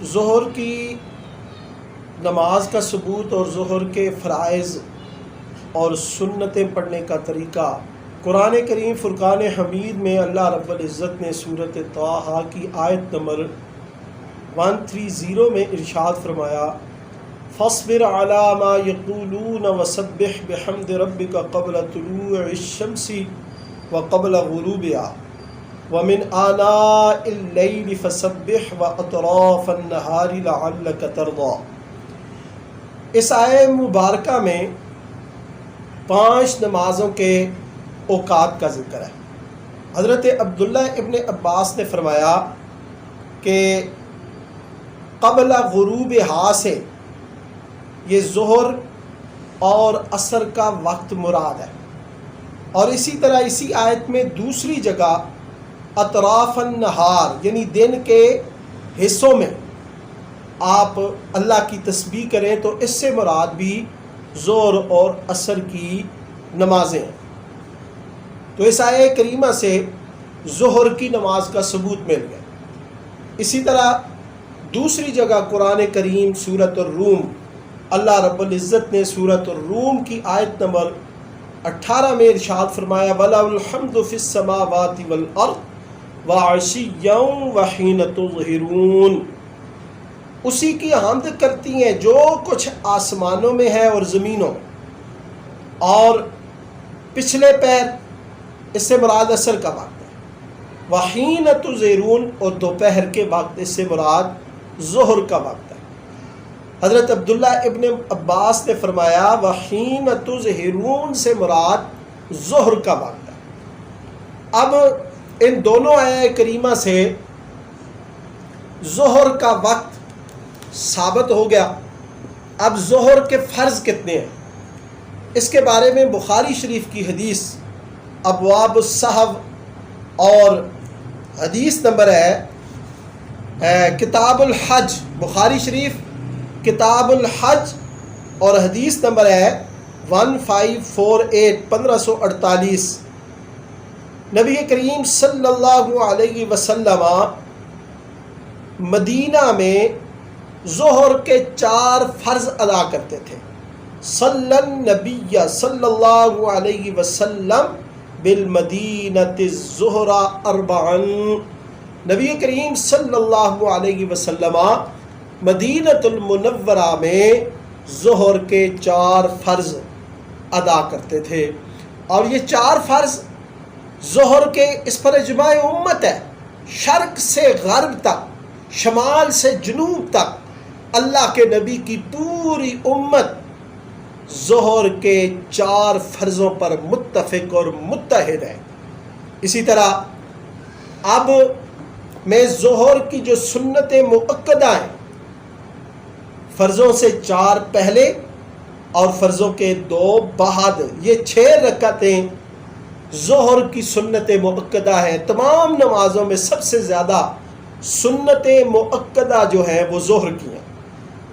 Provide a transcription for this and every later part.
ظہر کی نماز کا ثبوت اور ظہر کے فرائض اور سنتیں پڑھنے کا طریقہ قرآن کریم فرقان حمید میں اللہ رب العزت نے سورۃ طٰہٰ کی آیت نمبر 130 میں ارشاد فرمایا، فاصبر علی ما یقولون وسبح بحمد ربک قبل طلوع الشمس وقبل غروبها ومن آناء اللیل فسبح واطراف النہار لعلک ترضی۔ اس آیت مبارکہ میں 5 نمازوں کے اوقات کا ذکر ہے۔ حضرت عبداللہ ابن عباس نے فرمایا کہ قبل غروبہا سے یہ ظہر اور عصر کا وقت مراد ہے، اور اسی طرح اسی آیت میں دوسری جگہ اطراف النہار یعنی دن کے حصوں میں آپ اللہ کی تسبیح کریں تو اس سے مراد بھی ظہر اور عصر کی نمازیں ہیں۔ تو اس آیت کریمہ سے ظہر کی نماز کا ثبوت مل گیا۔ اسی طرح دوسری جگہ قرآن کریم سورۃ الروم اللہ رب العزت نے سورۃ الروم کی آیت نمبر 18 میں ارشاد فرمایا، وَلَهُ الْحَمْدُ فِي السَّمَاوَاتِ وَالْأَرْضِ وَعَشِيًّا وَحِينَ تُظْهِرُونَ۔ اسی کی حمد کرتی ہیں جو کچھ آسمانوں میں ہے اور زمینوں میں، اور پچھلے پیر اس سے مراد عصر کا وقت ہے، وَحِينَ تُظْهِرُونَ اور دوپہر کے وقت اس سے مراد ظہر کا وقت ہے۔ حضرت عبداللہ ابن عباس نے فرمایا وَحِينَ تُظْهِرُونَ سے مراد ظہر کا وقت ہے۔ اب ان دونوں آیات کریمہ سے ظہر کا وقت ثابت ہو گیا۔ اب ظہر کے فرض کتنے ہیں اس کے بارے میں بخاری شریف کی حدیث ابواب السہو اور حدیث نمبر ہے کتاب الحج، بخاری شریف کتاب الحج اور حدیث نمبر ہے 1548 1548۔ نبی کریم صلی اللہ علیہ وسلم مدینہ میں ظہر کے 4 فرض ادا کرتے تھے۔ صلی النبی صلی اللہ علیہ وسلم بالمدینۃ الظہر 4۔ نبی کریم صلی اللہ علیہ وسلم مدینۃ المنورہ میں ظہر کے 4 فرض ادا کرتے تھے، اور یہ 4 فرض ظہر کے اس پر اجماع امت ہے۔ شرق سے غرب تک، شمال سے جنوب تک اللہ کے نبی کی پوری امت ظہر کے 4 فرضوں پر متفق اور متحد ہے۔ اسی طرح اب میں ظہر کی جو سنتیں مؤکدہ ہیں، فرضوں سے 4 پہلے اور فرضوں کے 2 بعد، یہ 6 رکعتیں ظہر کی سنت مؤکدہ ہیں۔ تمام نمازوں میں سب سے زیادہ سنت مؤکدہ جو ہیں وہ ظہر کی ہیں۔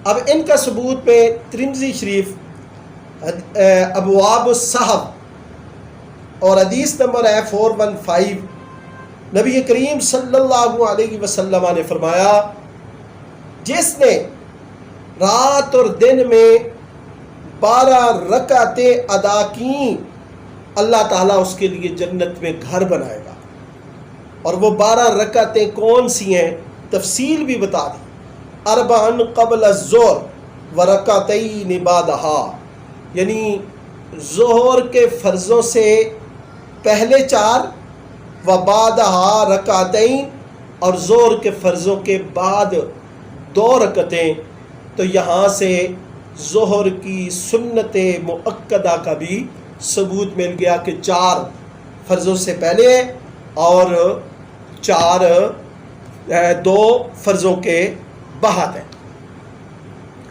اب ان کا ثبوت میں ترمذی شریف ابواب السہو اور حدیث نمبر ہے 415۔ نبی کریم صلی اللہ علیہ وسلم نے فرمایا، جس نے رات اور دن میں 12 رکعتیں ادا کیں اللہ تعالیٰ اس کے لیے جنت میں گھر بنائے گا۔ اور وہ 12 رکعتیں کون سی ہیں تفصیل بھی بتا دی، 4 قبل الظہر ورکعتین بعدها، یعنی ظہر کے فرضوں سے پہلے 4 و بعدها رکعتین، اور ظہر کے فرضوں کے بعد 2 رکعتیں۔ تو یہاں سے ظہر کی سنت مؤکدہ کا بھی ثبوت مل گیا کہ 4 فرضوں سے پہلے اور 2 فرضوں کے بعد ہیں۔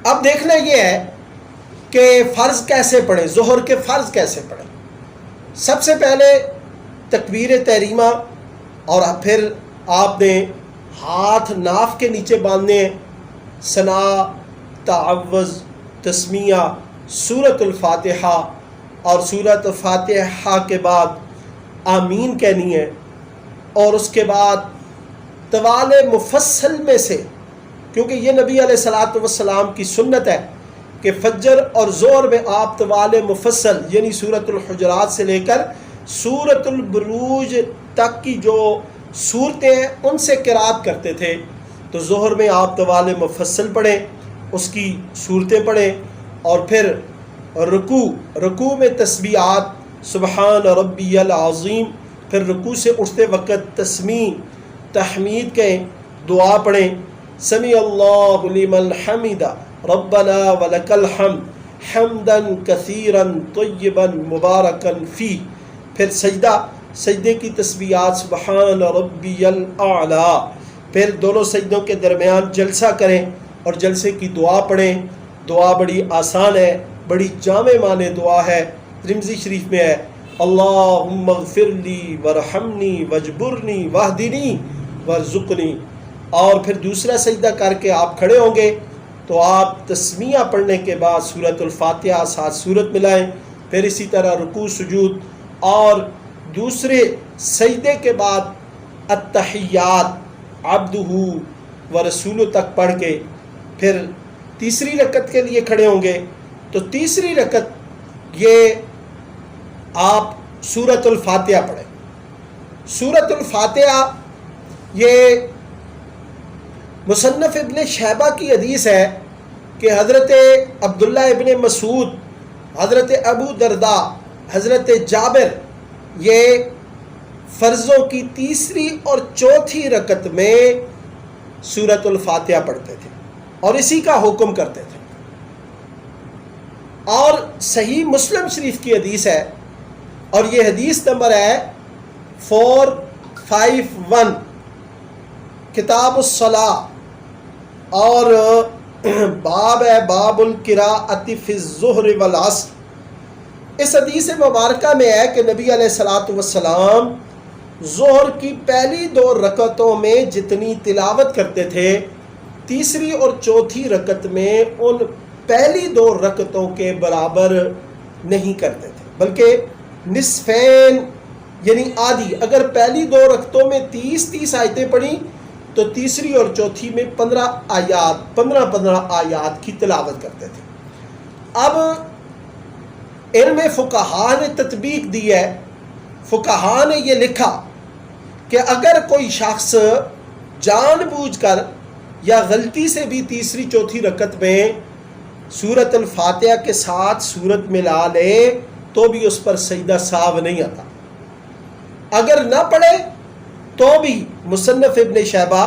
اب دیکھنا یہ ہے کہ فرض کیسے پڑھیں، ظہر کے فرض کیسے پڑھیں۔ سب سے پہلے تکبیر تحریمہ، اور پھر آپ نے ہاتھ ناف کے نیچے باندھنے ہیں، ثنا، تعوذ، تسمیہ، سورۃ الفاتحہ، اور سورۃ الفاتحہ کے بعد آمین کہنی ہے، اور اس کے بعد طوال مفصل میں سے کیونکہ یہ نبی علیہ الصلوۃ والسلام کی سنت ہے کہ فجر اور ظہر میں آپ طوال مفصل یعنی سورۃ الحجرات سے لے کر سورۃ البروج تک کی جو صورتیں ہیں ان سے قرات کرتے تھے. تو ظہر میں آپ طوال مفصل پڑھیں، اس کی صورتیں پڑھیں، اور پھر رکوع میں تسبیحات سبحان ربی العظیم، پھر رکوع سے اٹھتے وقت تسمیع تحمید کہیں، دعا پڑھیں سمیع اللہ لمن حمدہ ربنا ولک الحمد حمدا کثیرا طیبا مبارکا فیہ، پھر سجدے کی تسبیحات سبحان ربی الاعلیٰ، پھر دونوں سجدوں کے درمیان جلسہ کریں اور جلسے کی دعا پڑھیں. دعا بڑی آسان ہے، بڑی جامع معنی دعا ہے. ترمذی شریف میں ہے اللہم اغفر لی ورحمنی واجبرنی واہدنی وارزقنی. اور پھر دوسرا سجدہ کر کے آپ کھڑے ہوں گے تو آپ تسمیہ پڑھنے کے بعد سورۃ الفاتحہ ساتھ سورت ملائیں، پھر اسی طرح رکوع سجود، اور دوسرے سجدے کے بعد التحیات عبدہ و رسولہ تک پڑھ کے پھر تیسری رکعت کے لیے کھڑے ہوں گے. تو تیسری رکعت یہ آپ سورۃ الفاتحہ پڑھیں. سورۃ الفاتحہ یہ مصنف ابن شیبہ کی حدیث ہے کہ حضرت عبداللہ ابن مسعود، حضرت ابو درداء، حضرت جابر یہ فرضوں کی تیسری اور چوتھی رکعت میں سورۃ الفاتحہ پڑھتے تھے اور اسی کا حکم کرتے تھے. اور صحیح مسلم شریف کی حدیث ہے، اور یہ حدیث نمبر ہے 451 کتاب الصلاۃ، اور باب ہے باب القراءۃ فی الظہر والعصر. اس حدیث مبارکہ میں ہے کہ نبی علیہ الصلوۃ والسلام ظہر کی پہلی 2 رکعتوں میں جتنی تلاوت کرتے تھے تیسری اور چوتھی رکعت میں ان پہلی 2 رکعتوں کے برابر نہیں کرتے تھے، بلکہ نصفین یعنی آدھی. اگر پہلی 2 رکعتوں میں 30 آیتیں پڑھیں تو تیسری اور چوتھی میں 15 آیات کی تلاوت کرتے تھے. اب علم فقہا نے تطبیق دی ہے، فقہا نے یہ لکھا کہ اگر کوئی شخص جان بوجھ کر یا غلطی سے بھی تیسری چوتھی رکعت میں سورۃ الفاتحہ کے ساتھ سورت ملا لے تو بھی اس پر سجدہ سہو نہیں آتا. اگر نہ پڑھے تو بھی مصنف ابن شیبہ،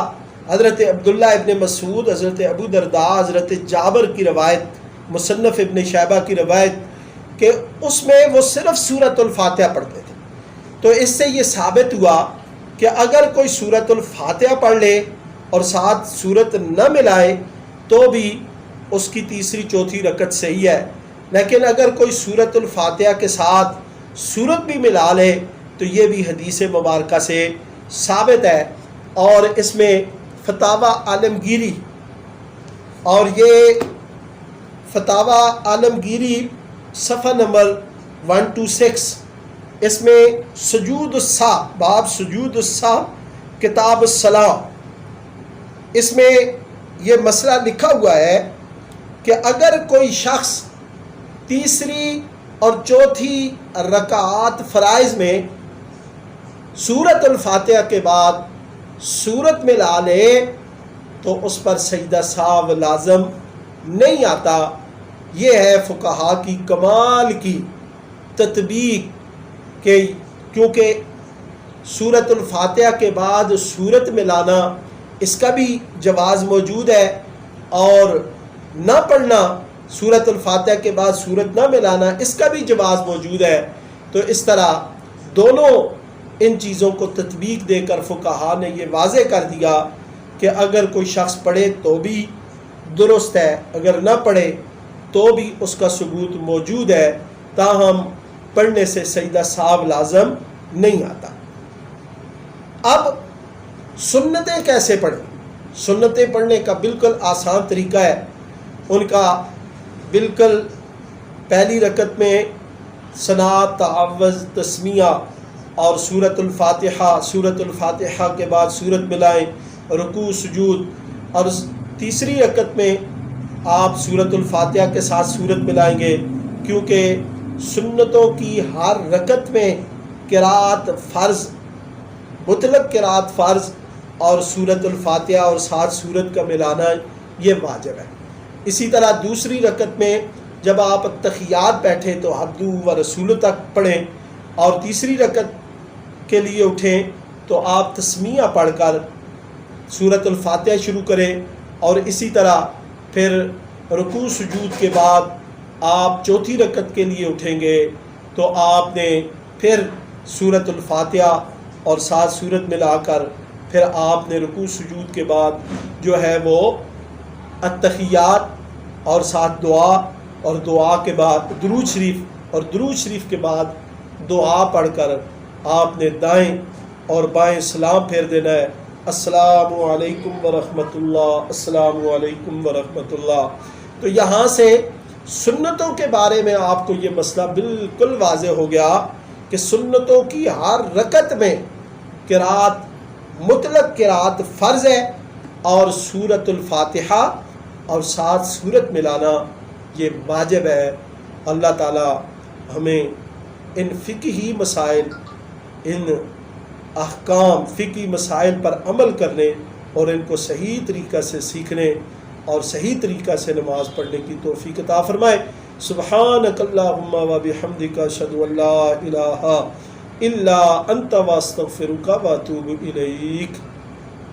حضرت عبداللہ ابن مسعود، حضرت ابو درداء، حضرت جابر کی روایت، مصنف ابن شیبہ کی روایت کہ اس میں وہ صرف سورۃ الفاتحہ پڑھتے تھے. تو اس سے یہ ثابت ہوا کہ اگر کوئی سورۃ الفاتحہ پڑھ لے اور ساتھ سورت نہ ملائے تو بھی اس کی تیسری چوتھی رکعت صحیح ہے. لیکن اگر کوئی سورۃ الفاتحہ کے ساتھ سورت بھی ملا لے تو یہ بھی حدیث مبارکہ سے ثابت ہے. اور اس میں فتاوی عالمگیری، اور یہ فتاوی عالمگیری صفحہ نمبر 126، اس میں سجود السہو، باب سجود السہو کتاب الصلاۃ، اس میں یہ مسئلہ لکھا ہوا ہے کہ اگر کوئی شخص تیسری اور چوتھی رکعات فرائض میں سورۃ الفاتحہ کے بعد سورت میں لا لے تو اس پر سجدہ سہو لازم نہیں آتا. یہ ہے فقہا کی کمال کی تطبیق کہ کیونکہ سورۃ الفاتحہ کے بعد سورت میں لانا اس کا بھی جواز موجود ہے، اور نہ پڑھنا سورۃ الفاتحہ کے بعد سورت نہ ملانا اس کا بھی جواز موجود ہے. تو اس طرح دونوں ان چیزوں کو تطبیق دے کر فقہا نے یہ واضح کر دیا کہ اگر کوئی شخص پڑھے تو بھی درست ہے، اگر نہ پڑھے تو بھی اس کا ثبوت موجود ہے، تاہم پڑھنے سے سجدہ سہو لازم نہیں آتا. اب سنتیں کیسے پڑھیں؟ سنتیں پڑھنے کا بالکل آسان طریقہ ہے. ان کا بالکل پہلی رکعت میں ثنا، تعوذ، تسمیہ اور سورۃ الفاتحہ، سورۃ الفاتحہ کے بعد سورت ملائیں، رکوع سجود، اور تیسری رکعت میں آپ سورۃ الفاتحہ کے ساتھ سورت ملائیں گے، کیونکہ سنتوں کی ہر رکعت میں قرات فرض، مطلق قرات فرض، اور سورۃ الفاتحہ اور ساتھ سورت کا ملانا یہ واجب ہے۔ اسی طرح دوسری رکعت میں جب آپ التحیات بیٹھیں تو عبدو و رسول تک پڑھیں، اور تیسری رکعت کے لیے اٹھیں تو آپ تسمیہ پڑھ کر سورۃ الفاتحہ شروع کریں، اور اسی طرح پھر رکوع سجود کے بعد آپ چوتھی رکعت کے لیے اٹھیں گے تو آپ نے پھر سورۃ الفاتحہ اور ساتھ سورت ملا کر پھر آپ نے رکوع سجود کے بعد جو ہے وہ التحیات اور ساتھ دعا، اور دعا کے بعد درود شریف، اور درود شریف کے بعد دعا پڑھ کر آپ نے دائیں اور بائیں سلام پھیر دینا ہے، السلام علیکم ورحمۃ اللہ، السلام علیکم ورحمۃ اللہ۔ تو یہاں سے سنتوں کے بارے میں آپ کو یہ مسئلہ بالکل واضح ہو گیا کہ سنتوں کی ہر رکعت میں قرات، مطلق قرات فرض ہے، اور سورۃ الفاتحہ اور ساتھ سورت ملانا یہ واجب ہے۔ اللہ تعالی ہمیں ان فقہی مسائل، ان احکام فقہی مسائل پر عمل کرنے اور ان کو صحیح طریقہ سے سیکھنے اور صحیح طریقہ سے نماز پڑھنے کی توفیق عطا فرمائے۔ سبحانک اللہم و بحمدک، اشہد ان لا الہ الا انت، واستغفرک واتوب الیک۔